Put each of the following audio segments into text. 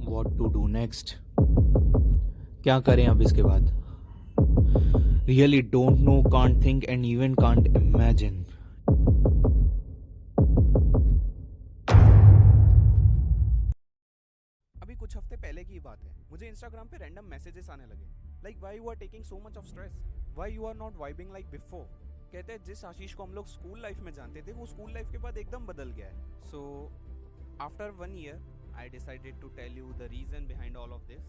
What to do next, क्या करें अब इसके बाद। Really don't know, can't think and even can't imagine. अभी कुछ हफ्ते पहले की बात है, मुझे इंस्टाग्राम पे रैंडम मैसेजेस आने लगे like why you are taking so much of stress, why you are not vibing like before. कहते हैं जिस आशीष को हम लोग स्कूल लाइफ में जानते थे वो स्कूल लाइफ के बाद एकदम बदल गया है। So after 1 year I decided to tell you the reason behind all of this.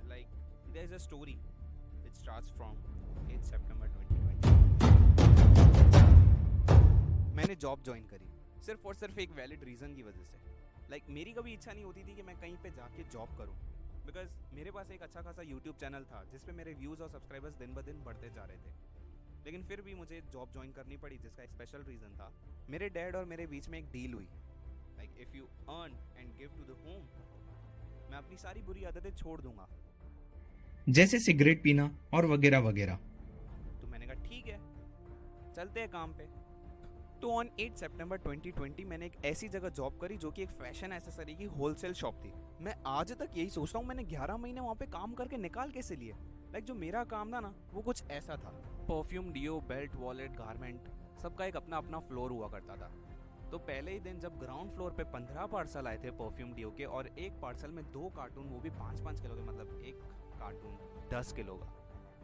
Like there is a story which starts from 8 सितंबर 2020। मैंने जॉब ज्वाइन करी सिर्फ और सिर्फ एक वैलिड रीज़न की वजह से। मेरी कभी इच्छा नहीं होती थी कि मैं कहीं पे जाके जॉब करूं, बिकॉज मेरे पास एक अच्छा खासा यूट्यूब चैनल था जिस पे मेरे व्यूज़ और सब्सक्राइबर्स दिन ब दिन बढ़ते जा रहे थे। लेकिन फिर भी मुझे जॉब ज्वाइन करनी पड़ी, जिसका एक स्पेशल रीज़न था। मेरे डैड और मेरे बीच में एक डील हुई, like if you earn and give to the home, मैं अपनी सारी बुरी आदतें छोड़ दूंगा, जैसे सिगरेट पीना और वगैरह वगैरह। तो मैंने कहा ठीक है, चलते हैं काम पे। तो ऑन 8 सितंबर 2020 मैंने एक ऐसी जगह जॉब करी जो कि एक फैशन एसेसरी की होलसेल शॉप थी। मैं आज तक यही सोचता हूँ मैंने 11 महीने वहाँ पे काम करके निकाल कैसे लिए। जो मेरा काम था ना वो कुछ ऐसा था, perfume, deo, belt, wallet, garment, सबका एक अपना अपना फ्लोर हुआ करता था। तो पहले ही दिन जब ग्राउंड फ्लोर पे 15 पार्सल आए थे परफ्यूम डियो के, और एक पार्सल में 2 कार्टून, वो भी 5-5 किलो के, मतलब एक कार्टून 10 किलो का,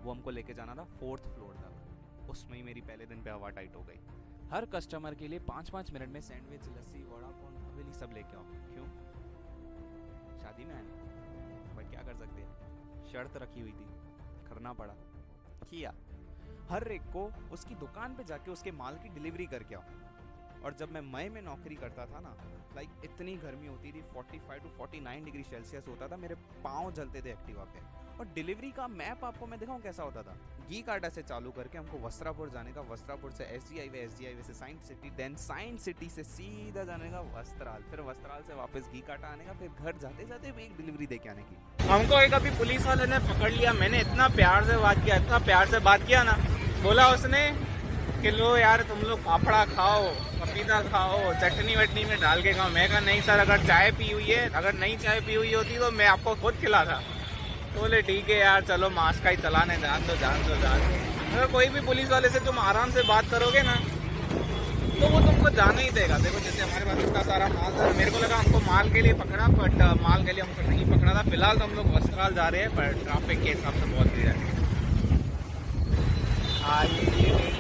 वो हमको लेके जाना था 4th फ्लोर तक। उसमें ही मेरी पहले दिन पे हवा टाइट हो गई। हर कस्टमर के लिए 5-5 मिनट में सैंडविच, लस्सी, वड़ा पाव, हवेली सब लेके आओ। क्यों? शादी में आने, बट क्या कर सकते हैं, शर्त रखी हुई थी, करना पड़ा, किया। हर एक को उसकी दुकान पे जाके उसके माल की डिलीवरी करके आओ। और जब मैं मई में नौकरी करता था ना, इतनी गर्मी होती थी, 45 to 49 डिग्री सेल्सियस होता था, मेरे पाँव जलते थे एक्टिवा पे। और डिलीवरी का मैप आपको मैं दिखाऊं कैसा होता था। घी काटा से चालू करके हमको वस्त्रापुर जाने का, वस्त्रापुर से एसजी हाईवे से science city, then science city से सीधा जाने का वस्त्राल, फिर वस्त्राल से वापस घी काटा आने का, फिर घर जाते जाते भी एक डिलीवरी देके आने की। हमको एक अभी पुलिस वाले ने पकड़ लिया, मैंने इतना प्यार से बात किया, इतना प्यार से बात किया ना, बोला उसने कि लो यार तुम लोग फाफड़ा खाओ, पपीता खाओ, चटनी वटनी में डाल के खाओ। मैं कहा नहीं सर, अगर चाय पी हुई है, अगर नहीं चाय पी हुई होती तो मैं आपको खुद खिलाता। तो बोले ठीक है यार, चलो मास्क का ही चलाने, जान दो। अगर कोई भी पुलिस वाले से तुम आराम से बात करोगे ना तो वो तुमको जाने ही देगा। देखो जैसे हमारे पास इतना सारा माल था, मेरे को लगा हमको माल के लिए पकड़ा, बट माल के लिए हमको नहीं पकड़ा था। फिलहाल तो हम लोग वस्त्राल जा रहे हैं, पर ट्रैफिक के हिसाब से बहुत भीड़ है।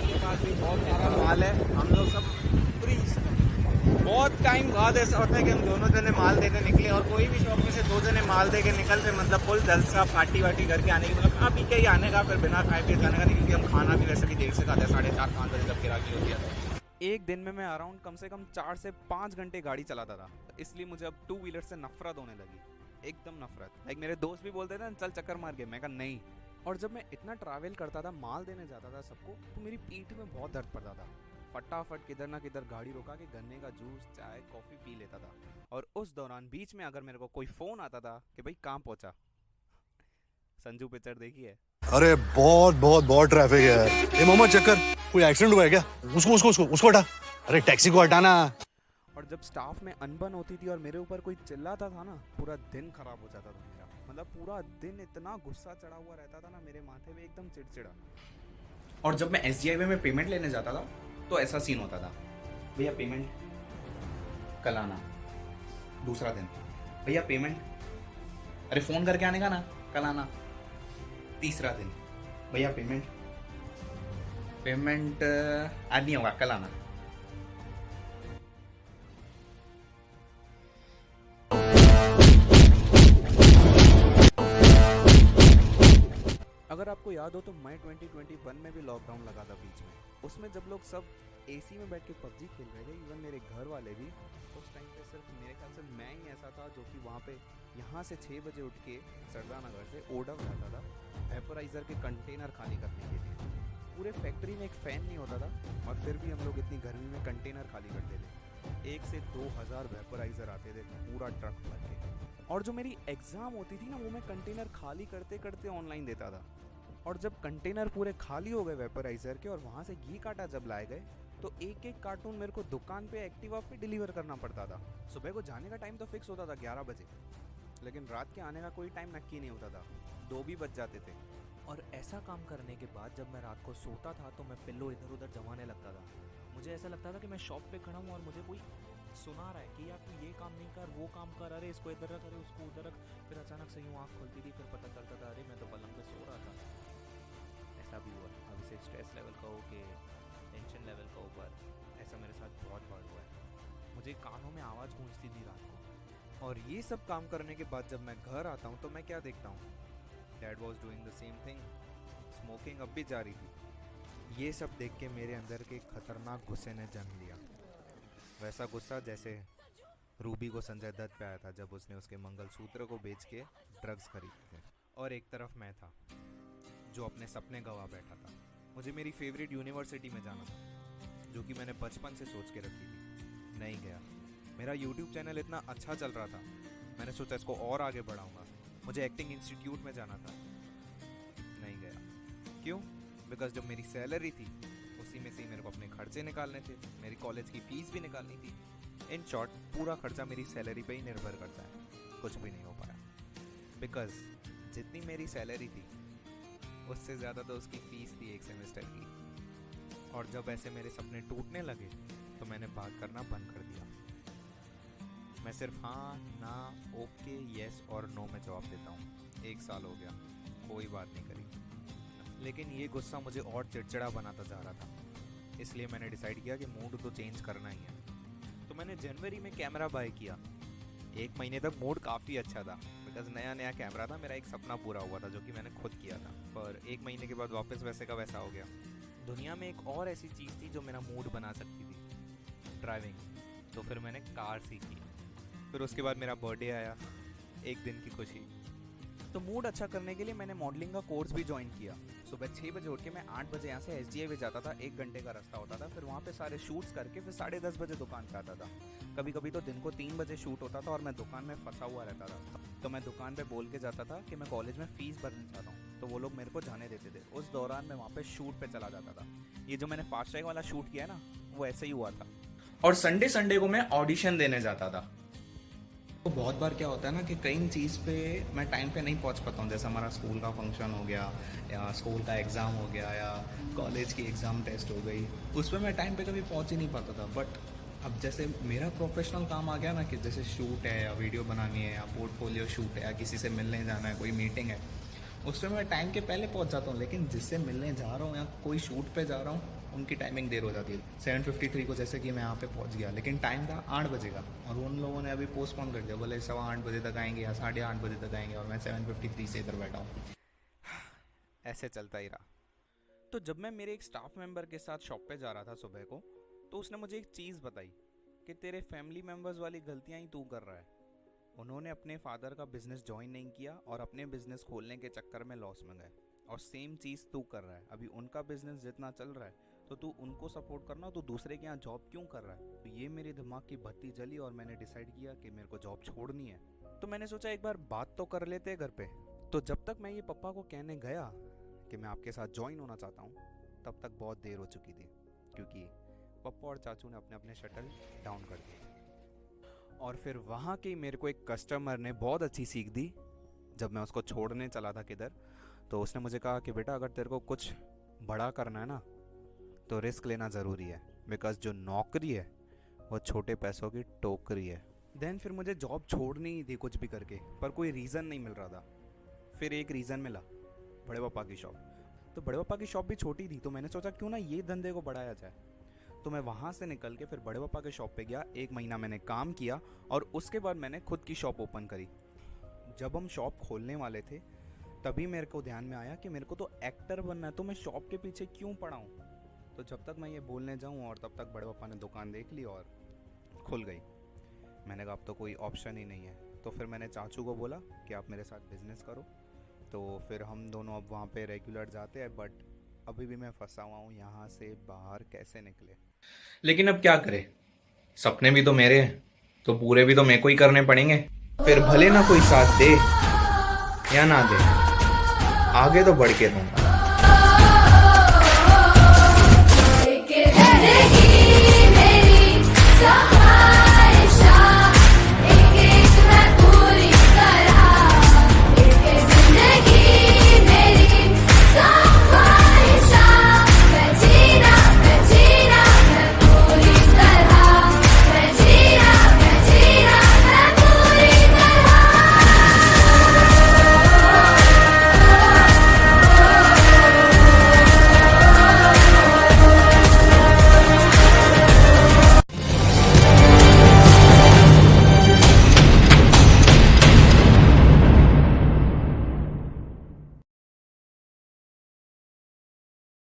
ये पास भी बहुत सारा माल है, हम लोग सब पूरी बहुत टाइम बाद ऐसा होता है कि हम दोनों जने माल देके निकले, और कोई भी शॉप में से 2 जने माल देके निकलते, मतलब फुल जलसा पार्टी वार्टी करके आने की, मतलब खा पी के ही आने का, फिर बिना खाए पिए जाने का नहीं, क्योंकि हम खाना भी वैसे भी देर से खाते हैं, 4:30-5 बजे जब गिराकी होती है। एक दिन में मैं अराउंड कम से कम 4 से 5 घंटे गाड़ी चलाता था, इसलिए मुझे अब 2 व्हीलर से नफरत होने लगी, एकदम नफरत। मेरे दोस्त भी बोलते थे चल चक्कर मार के, मैं कहा नहीं। और जब मैं इतना ट्रैवल करता था, माल देने जाता था सबको, तो मेरी पीठ में बहुत दर्द पड़ता था। फटाफट किधर ना किधर गाड़ी रोका के गन्ने का जूस, चाय, कॉफ़ी पी लेता था। और उस दौरान बीच में अगर मेरे को कोई फ़ोन आता था कि भाई कहाँ पहुँचा, संजू पिक्चर देखी है? अरे बहुत बहुत बहुत ट्रैफिक है यार। ये मोहम्मद चक्कर, कोई एक्सीडेंट हुआ है क्या? उसको हटा। अरे टैक्सी को हटाना। और जब स्टाफ में अनबन होती थी और मेरे ऊपर कोई चिल्लाता था ना, पूरा दिन खराब हो जाता था मेरा। मतलब पूरा दिन इतना गुस्सा चढ़ा हुआ रहता था ना मेरे माथे पे, एकदम चिड़चिड़ा। और जब मैं SG हाईवे में पेमेंट लेने जाता था तो ऐसा सीन होता था, भैया पेमेंट कल आना। दूसरा दिन, भैया पेमेंट, अरे फ़ोन करके आने का ना, कल आना। तीसरा दिन, भैया पेमेंट आज नहीं होगा, कल आना। अगर आपको याद हो तो मई 2021 में भी लॉकडाउन लगा था बीच में। उसमें जब लोग सब AC में बैठ के PUBG खेल रहे थे, इवन मेरे घर वाले भी, उस टाइम पे सिर्फ मेरे ख्याल से मैं ही ऐसा था जो कि वहाँ पे यहाँ से 6 बजे उठ के सरदार नगर से ओडव जाता था वेपराइज़र के कंटेनर खाली करने के लिए। पूरे फैक्ट्री में एक फ़ैन नहीं होता था, और फिर भी हम लोग इतनी गर्मी में कंटेनर खाली करते थे। 1 से 2,000 वेपराइज़र आते थे पूरा ट्रक भर के। और जो मेरी एग्ज़ाम होती थी ना, वो मैं कंटेनर खाली करते करते ऑनलाइन देता था। और जब कंटेनर पूरे खाली हो गए वेपराइज़र के, और वहाँ से घी काटा जब लाए गए, तो एक एक कार्टून मेरे को दुकान पे एक्टिवा पे डिलीवर करना पड़ता था। सुबह को जाने का टाइम तो फिक्स होता था 11 बजे, लेकिन रात के आने का कोई टाइम नक्की नहीं होता था, 2 भी बज जाते थे। और ऐसा काम करने के बाद जब मैं रात को सोता था तो मैं पिल्लो इधर उधर जमाने लगता था। मुझे ऐसा लगता था कि मैं शॉप पे खड़ा हूँ और मुझे कोई सुना रहा है कि यार तू ये काम नहीं कर, वो काम कर, अरे इसको इधर रख, अरे उसको उधर रख। फिर अचानक से यूँ आँख खुलती थी, फिर पता चलता था अरे मैं तो पलंग पे सो रहा था। ऐसा भी हुआ। अब इसे स्ट्रेस लेवल का हो कि टेंशन लेवल का ऊपर, ऐसा मेरे साथ बहुत बार हुआ है। मुझे कानों में आवाज़ गूंजती थी रात को। और ये सब काम करने के बाद जब मैं घर आता हूँ तो मैं क्या देखता हूँ, dad was doing the same thing, smoking अब भी जारी थी। ये सब देख के मेरे अंदर के खतरनाक गुस्से ने जन्म लिया। वैसा गुस्सा जैसे रूबी को संजय दत्त पे आया था जब उसने उसके मंगलसूत्र को बेच के ड्रग्स खरीदे थे। और एक तरफ मैं था जो अपने सपने गवा बैठा था। मुझे मेरी फेवरेट यूनिवर्सिटी में जाना था जो कि मैंने बचपन से सोच के रखी थी। नहीं गया। मेरा यूट्यूब चैनल इतना अच्छा चल रहा था, मैंने सोचा इसको और आगे बढ़ाऊंगा। मुझे एक्टिंग इंस्टीट्यूट में जाना था, नहीं गया। क्यों? बिकॉज जब मेरी सैलरी थी उसी में से ही मेरे को अपने खर्चे निकालने थे, मेरी कॉलेज की फ़ीस भी निकालनी थी। इन शॉर्ट पूरा खर्चा मेरी सैलरी पे ही निर्भर करता है। कुछ भी नहीं हो पाया बिकॉज जितनी मेरी सैलरी थी उससे ज़्यादा तो उसकी फ़ीस थी एक सेमेस्टर की। और जब ऐसे मेरे सपने टूटने लगे तो मैंने बात करना बंद कर दिया। मैं सिर्फ हाँ, ना, ओके, यस और नो में जवाब देता हूँ। 1 साल हो गया, कोई बात नहीं करी। लेकिन ये गुस्सा मुझे और चिड़चिड़ा बनाता जा रहा था, इसलिए मैंने डिसाइड किया कि मूड तो चेंज करना ही है। तो मैंने जनवरी में कैमरा बाय किया। 1 महीने तक मूड काफ़ी अच्छा था बिकॉज नया कैमरा था, मेरा एक सपना पूरा हुआ था जो कि मैंने खुद किया था। पर 1 महीने के बाद वापस वैसे का वैसा हो गया। दुनिया में एक और ऐसी चीज़ थी जो मेरा मूड बना सकती थी, ड्राइविंग। तो फिर मैंने कार सीखी। फिर उसके बाद मेरा बर्थडे आया, 1 दिन की खुशी। तो मूड अच्छा करने के लिए मैंने मॉडलिंग का कोर्स भी ज्वाइन किया। सुबह 6 बजे उठ के मैं 8 बजे यहाँ से SDA जाता था, 1 घंटे का रास्ता होता था। फिर वहाँ पे सारे शूट्स करके फिर 10:30 बजे दुकान पे आता था। कभी कभी तो दिन को 3 बजे शूट होता था और मैं दुकान में फंसा हुआ रहता था। तो मैं दुकान पे बोल के जाता था कि मैं कॉलेज में फ़ीस भरना चाहता हूँ, तो वो लोग मेरे को जाने देते थे। उस दौरान मैं वहाँ पे शूट पे चला जाता था। ये जो मैंने फास्ट ट्रैक वाला शूट किया ना, वो ऐसे ही हुआ था। और संडे को मैं ऑडिशन देने जाता था। तो बहुत बार क्या होता है ना कि कई चीज़ पे मैं टाइम पे नहीं पहुंच पाता हूँ। जैसे हमारा स्कूल का फंक्शन हो गया या स्कूल का एग्ज़ाम हो गया या कॉलेज की एग्ज़ाम टेस्ट हो गई, उस पर मैं टाइम पे कभी पहुंच ही नहीं पाता था। बट अब जैसे मेरा प्रोफेशनल काम आ गया ना कि जैसे शूट है या वीडियो बनानी है या पोर्टफोलियो शूट है या किसी से मिलने जाना है, कोई मीटिंग है, उस पर मैं टाइम के पहले पहुँच जाता हूँ। लेकिन जिससे मिलने जा रहा हूँ या कोई शूट पे जा रहा हूँ उनकी टाइमिंग देर हो जाती है। 7:53 को जैसे कि मैं यहाँ पे पहुँच गया, लेकिन टाइम था 8 बजे का और उन लोगों ने अभी पोस्टपोन कर दिया, बोले 8:15 बजे तक आएंगे या 8:30 बजे तक आएंगे और मैं 7:53 से इधर बैठा हूँ। ऐसे चलता ही रहा। तो जब मैं मेरे एक स्टाफ मेंबर के साथ शॉप पे जा रहा था सुबह को, तो उसने मुझे एक चीज़ बताई कि तेरे फैमिली मेम्बर्स वाली गलतियाँ ही तू कर रहा है। उन्होंने अपने फादर का बिजनेस ज्वाइन नहीं किया और अपने बिजनेस खोलने के चक्कर में लॉस में गए, और सेम चीज़ तू कर रहा है। अभी उनका बिजनेस जितना चल रहा है तो तू उनको सपोर्ट करना, तो दूसरे के यहाँ जॉब क्यों कर रहा है? तो ये मेरे दिमाग की बत्ती जली और मैंने डिसाइड किया कि मेरे को जॉब छोड़नी है। तो मैंने सोचा एक बार बात तो कर लेते घर पे। तो जब तक मैं ये पापा को कहने गया कि मैं आपके साथ ज्वाइन होना चाहता हूँ, तब तक बहुत देर हो चुकी थी, क्योंकि पप्पा और चाचू ने अपने अपने शटल डाउन कर दिए। और फिर वहाँ के मेरे को एक कस्टमर ने बहुत अच्छी सीख दी। जब मैं उसको छोड़ने चला था किधर, तो उसने मुझे कहा कि बेटा अगर तेरे को कुछ बड़ा करना है ना तो रिस्क लेना ज़रूरी है, बिकॉज जो नौकरी है वो छोटे पैसों की टोकरी है। देन फिर मुझे जॉब छोड़नी ही थी कुछ भी करके, पर कोई रीज़न नहीं मिल रहा था। फिर एक रीज़न मिला, बड़े पापा की शॉप। तो बड़े पापा की शॉप भी छोटी थी, तो मैंने सोचा क्यों ना ये धंधे को बढ़ाया जाए। तो मैं वहाँ से निकल के फिर बड़े पापा के शॉप पे गया। 1 महीना मैंने काम किया और उसके बाद मैंने खुद की शॉप ओपन करी। जब हम शॉप खोलने वाले थे तभी मेरे को ध्यान में आया कि मेरे को तो एक्टर बनना है, तो मैं शॉप के पीछे क्यों पड़ा हूँ। तो जब तक मैं ये बोलने जाऊँ और तब तक बड़े पापा ने दुकान देख ली और खुल गई। मैंने कहा अब तो कोई ऑप्शन ही नहीं है। तो फिर मैंने चाचू को बोला कि आप मेरे साथ बिज़नेस करो। तो फिर हम दोनों अब वहाँ पे रेगुलर जाते हैं, बट अभी भी मैं फंसा हुआ हूँ, यहाँ से बाहर कैसे निकले। लेकिन अब क्या करे, सपने भी तो मेरे हैं, तो पूरे भी तो मेरे को ही करने पड़ेंगे। फिर भले ना कोई साथ दे या ना दे, आगे तो बढ़ के रहूंगा।